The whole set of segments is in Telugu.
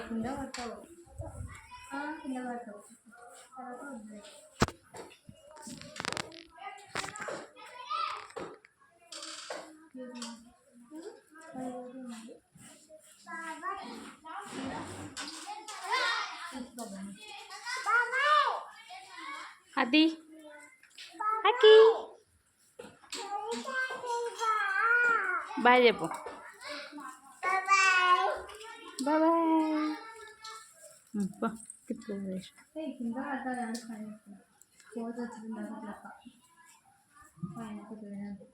కింద పడతావు కింద పడతావు తర్వాత వద్దు అది అక్కి బాయ్ చెప్పు బాయ్ బాయ్ కింద పడతాను పోత వచ్చింది అట్లా పైన కుదిరినది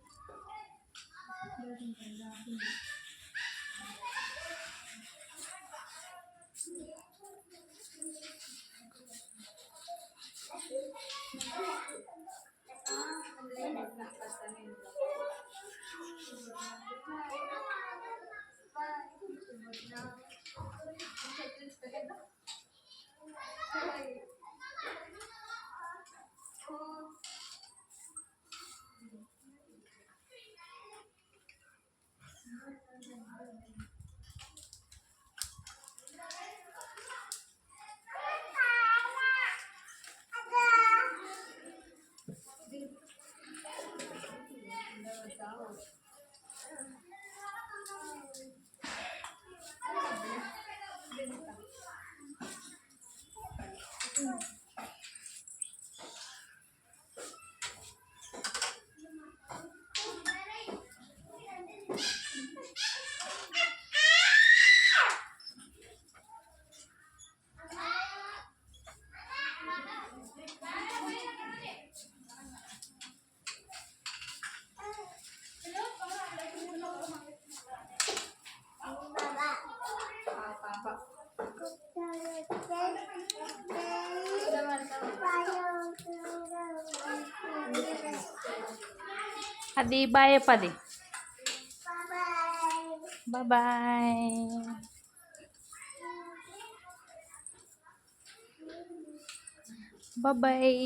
అది బాయ్ చెప్పది బాయ్ బాయ్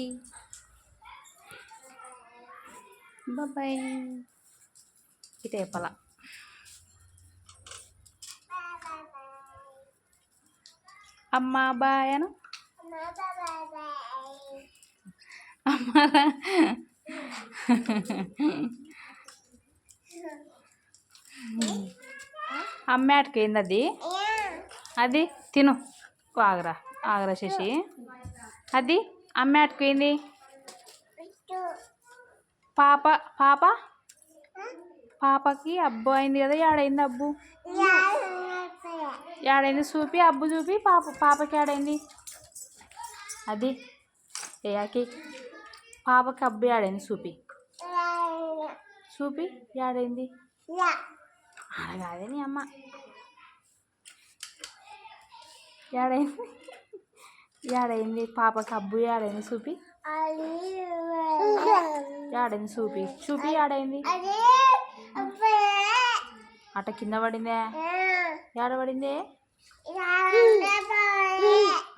బాయ్ ఇటే చెప్పాల అమ్మ బాయ్ అను అమ్మ అమ్మాటికి ఏంది అది అది తిను ఆగరా ఆగరా శశి అది అమ్మాటికి ఏంది పాప పాప పాపకి అబ్బు అయింది కదా ఏడైంది అబ్బు ఏడైంది చూపి అబ్బు చూపి పాపకి ఏడైంది అది ఏకి పాపకి అబ్బు ఏడైంది చూపి చూపి ఏడైంది అడగాదే నీ అమ్మ ఏడైంది ఏడైంది పాపకి అబ్బు ఏడైంది చూపి ఏడైంది చూపి చూపి ఏడైంది అట్ట కింద పడిందే ఏడబడిందే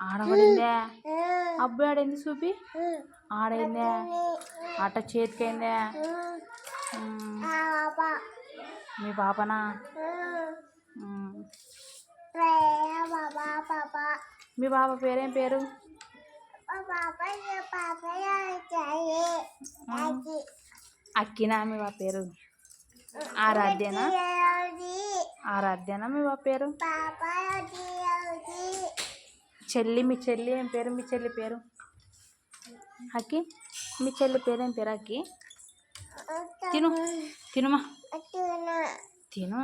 ఆడబడిందే అబ్బు ఏడైంది చూపి ఆడైందే అట్ట చేతికైందే మీ పాపనా మీ పాప పేరేం పేరు అక్కినా మీ పాప పేరు ఆరాధ్యనా ఆరాధ్యనా మీ పాప పేరు చెల్లి మీ చెల్లి ఏం పేరు మీ చెల్లి పేరు అక్కి మీ చెల్లి పేరేం పేరు అక్కి తిను తినుమా తిను